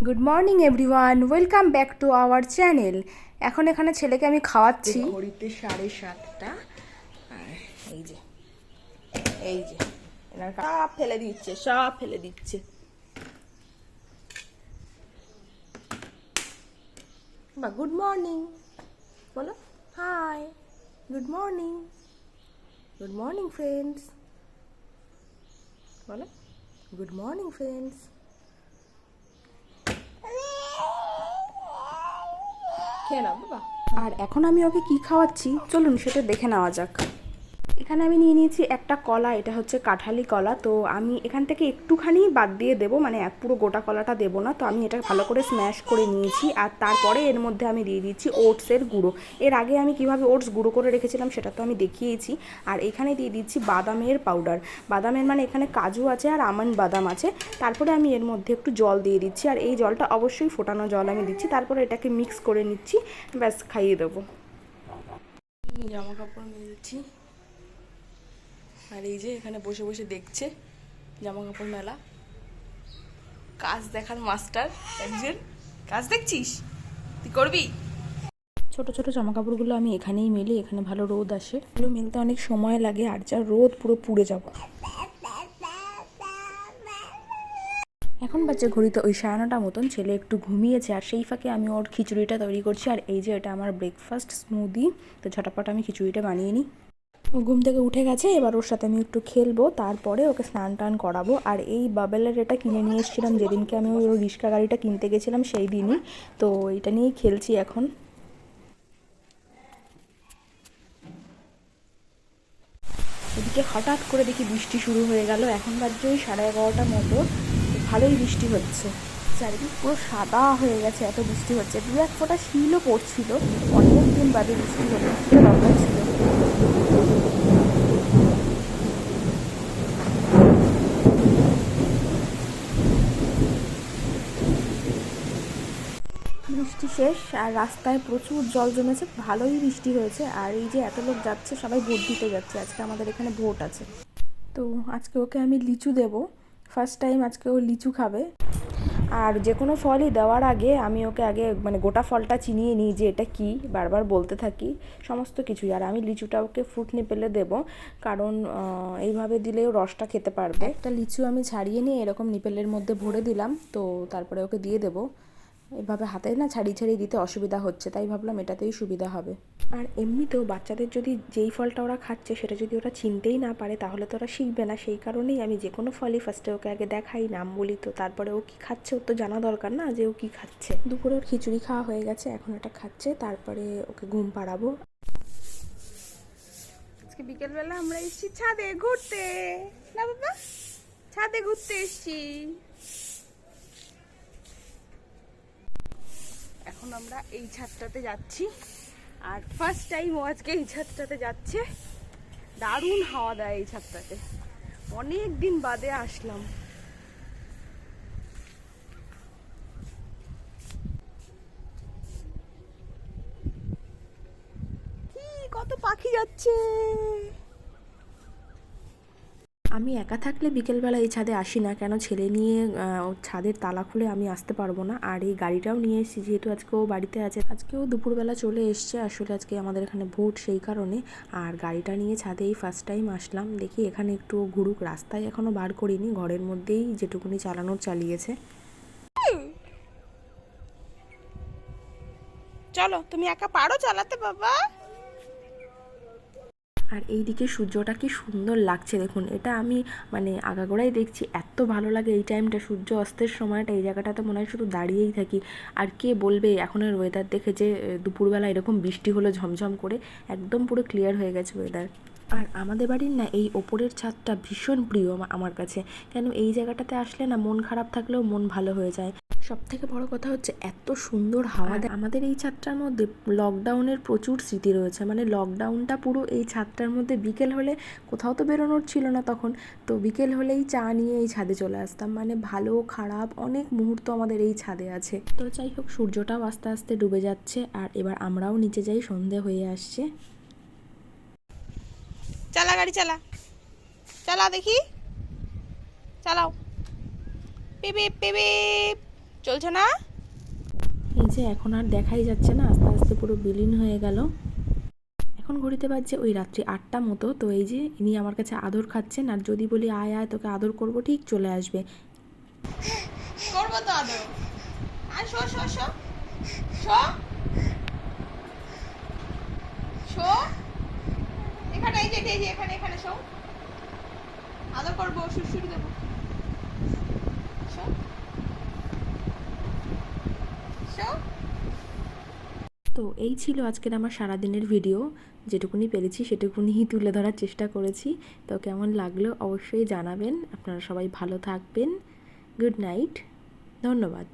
Good morning everyone, welcome back to our channel. এখন এখানে ছেলেকে আমি খাওয়াচ্ছি। ঘড়িতে 7:30। আর এই যে এনার সব ফেলে দিচ্ছে। বা গুড মর্নিং বলো, হাই, গুড মর্নিং ফ্রেন্ডস বলো, গুড মর্নিং ফ্রেন্ডস। খেয়ে নাও বাবা। আর এখন আমি ওকে কি খাওয়াচ্ছি চলুন সেটা দেখে নেওয়া যাক। এখানে আমি নিয়ে নিয়েছি একটা কলা, এটা হচ্ছে কাঁঠালি কলা। তো আমি এখান থেকে একটুখানি বাদ দিয়ে দেবো, মানে পুরো গোটা কলাটা দেবো না। তো আমি এটা ভালো করে স্ম্যাশ করে নিয়েছি। আর তারপরে এর মধ্যে আমি দিয়ে দিচ্ছি ওটসের গুঁড়ো। এর আগে আমি কিভাবে ওটস গুঁড়ো করে রেখেছিলাম সেটা তো আমি দেখিয়েছি। আর এখানে দিয়ে দিচ্ছি বাদামের পাউডার। বাদামের মানে এখানে কাজু আছে আর আমন্ড বাদাম আছে। তারপরে আমি এর মধ্যে একটু জল দিয়ে দিচ্ছি, আর এই জলটা অবশ্যই ফোটানো জল আমি দিচ্ছি। তারপরে এটাকে মিক্স করে নিচ্ছি, ব্যাস খাইয়ে দেবো। জামা কাপড় মিলছি, আর এই যে এখানে বসে বসে দেখছে জামা কাপড় মেলা। কাজ দেখার মাস্টার একজন। কাজ দেখছিস, তুই করবি। ছোট ছোট জামা কাপড়গুলো আমি এখানেই মেলি, এখানে ভালো রোদ আসে। এগুলো মেলতে অনেক সময় লাগে, আর যা রোদ পুরো পুড়ে যাব। এখন বাচ্চা ঘড়িতে ওই 9:30 মতন। ছেলে একটু ঘুমিয়েছে, আর সেই ফাঁকে আমি ওর খিচুড়িটা তৈরি করছি। আর এই যে এটা আমার ব্রেকফাস্ট স্মুদি। তো ঝটাপট আমি খিচুড়িটা বানিয়ে নিই। ও ঘুম থেকে উঠে গেছে, এবার ওর সাথে আমি একটু খেলবো, তারপরে ওকে স্নান টান করাবো। আর এই বাবেলের এটা কিনে নিয়ে এসেছিলাম যেদিনকে আমি ওই রিক্সা গাড়িটা কিনতে গেছিলাম সেই দিনই। তো এটা নিয়েই খেলছি এখন। এদিকে হঠাৎ করে দেখি বৃষ্টি শুরু হয়ে গেল। এখন বাজছে ওই 11:30 মতো। ভালোই বৃষ্টি হচ্ছে, চারিদিক পুরো সাদা হয়ে গেছে, এত বৃষ্টি হচ্ছে। দু এক ফোঁটা শিলও পড়ছিল। অনেক দিন বাদে বৃষ্টি হলো, দরকার ছিল। বৃষ্টি শেষ, আর রাস্তায় প্রচুর জল জমেছে, ভালোই বৃষ্টি হয়েছে। আর এই যে এত লোক যাচ্ছে, সবাই ভোট দিতে যাচ্ছে। আজকে আমাদের এখানে ভোট আছে। তো আজকে ওকে আমি লিচু দেব, ফার্স্ট টাইম আজকে ও লিচু খাবে। আর যে কোনো ফলই দেওয়ার আগে আমি ওকে আগে মানে গোটা ফলটা চিনিয়ে নিই যে এটা কি, বারবার বলতে থাকি সমস্ত কিছুই। আর আমি লিচুটা ওকে ফ্রুট নিপেলে দেবো, কারণ এইভাবে দিলেও রসটা খেতে পারবে। একটা লিচু আমি ছাড়িয়ে নিয়ে এরকম নিপেলের মধ্যে ভরে দিলাম, তো তারপরে ওকে দিয়ে দেবো। এভাবে হাতে না ছাড়িয়ে দিতে অসুবিধা হচ্ছে, তাই ভাবলাম এটাতেই সুবিধা হবে। আর এমনিতেও বাচ্চাদের যদি যেই ফলটা ওরা খাচ্ছে সেটা যদি ওরা চিনতেই না পারে তাহলে তো ওরা শিখবে না। সেই কারণেই আমি যে কোনো ফলই ফার্স্টে ওকে আগে দেখাই, নাম বলি, তো তারপরে ও কী খাচ্ছে ওর তো জানা দরকার না যে ও কী খাচ্ছে। দুপুরে ওর খিচুড়ি খাওয়া হয়ে গেছে, এখন এটা খাচ্ছে, তারপরে ওকে ঘুম পাড়াবো। আজকে বিকেলবেলা আমরা এসেছি ছাদে ঘুরতে। না বাবা, ছাদে ঘুরতে এসেছি। এখন আমরা এই ছাদটাতে যাচ্ছি, আর ফার্স্ট টাইম ও আজকে এই ছাদটাতে যাচ্ছে। দারুণ হাওয়া দেয় এই ছাদটাতে, অনেক দিন বাদে আসলাম। কি কত পাখি যাচ্ছে। আমি একা থাকলে বিকেলবেলা এই ছাদে আসি না, কেন ছেলে নিয়ে ছাদের তালা খুলে আমি আসতে পারবো না। আর এই গাড়িটাও নিয়ে এসেছি যেহেতু আজকে ও বাড়িতে আছে। আজকেও দুপুরবেলা চলে এসছে, আসলে আজকে আমাদের এখানে ভোট সেই কারণে। আর গাড়িটা নিয়ে ছাদে এই ফার্স্ট টাইম আসলাম, দেখি এখানে একটু ঘুরুক। রাস্তায় এখনও বার করিনি, ঘরের মধ্যেই যেটুকুনি চালানোর চালিয়েছে। চলো, তুমি একা পারো চালাতে বাবা। আর এইদিকে সূর্যটা কি সুন্দর লাগছে দেখুন। এটা আমি মানে আগাগোড়াই দেখছি, এত ভালো লাগে এই টাইমটা, সূর্য অস্তের সময়টা। এই জায়গাটাতে মনে হয় শুধু দাঁড়িয়েই থাকি। আর কে বলবে এখনের ওয়েদার দেখে যে দুপুরবেলা এরকম বৃষ্টি হলো ঝমঝম করে, একদম পুরো ক্লিয়ার হয়ে গেছে ওয়েদার। আর আমাদের বাড়ির না এই ওপরের ছাদটা ভীষণ প্রিয় আমার কাছে, কেন এই জায়গাটাতে আসলে না মন খারাপ থাকলেও মন ভালো হয়ে যায়। সব থেকে বড় কথা হচ্ছে এত সুন্দর হাওয়া দেয়। আমাদের এই ছাদটার মধ্যে লকডাউনের প্রচুর স্মৃতি রয়েছে, মানে লকডাউনটা পুরো এই ছাদটার মধ্যে। বিকেল হলে কোথাও তো বেরোনোর ছিল না তখন, তো বিকেল হলেই চা নিয়ে এই ছাদে চলে আসতাম। মানে ভালো খারাপ অনেক মুহূর্ত আমাদের এই ছাদে আছে। তো যাই হোক, সূর্যটাও আস্তে আস্তে ডুবে যাচ্ছে, আর এবার আমরাও নিচে যাই, সন্ধে হয়ে আসছে। চালা গাড়ি চালা, চালা দেখি। চালাও, পিপিপ পিপিপ, চলছে না? এই যে এখন আর দেখাই যাচ্ছে না, আস্তে আস্তে পুরো বিলীন হয়ে গেল। এখন ঘড়িতে বাজছে ওই রাত্রি 8টা মতো। তো এই যে ইনি আমার কাছে আদর খাচ্ছেন, আর যদি বলি আয় আয় তোকে আদর করবো, ঠিক চলে আসবে। করবো তো আদর। আর শো শো শো শো শো, এখানে এই যে এখানে এখানে শো, আদর করবো, সুড়সুড়ি দেবো। Show show. তো এই ছিল আজকের আমার সারাদিনের ভিডিও। যেটুকুনি পেরেছি সেটুকুনি তুলে ধরার চেষ্টা করেছি। তো কেমন লাগলো অবশ্যই জানাবেন। আপনারা সবাই ভালো থাকবেন। গুড নাইট, ধন্যবাদ।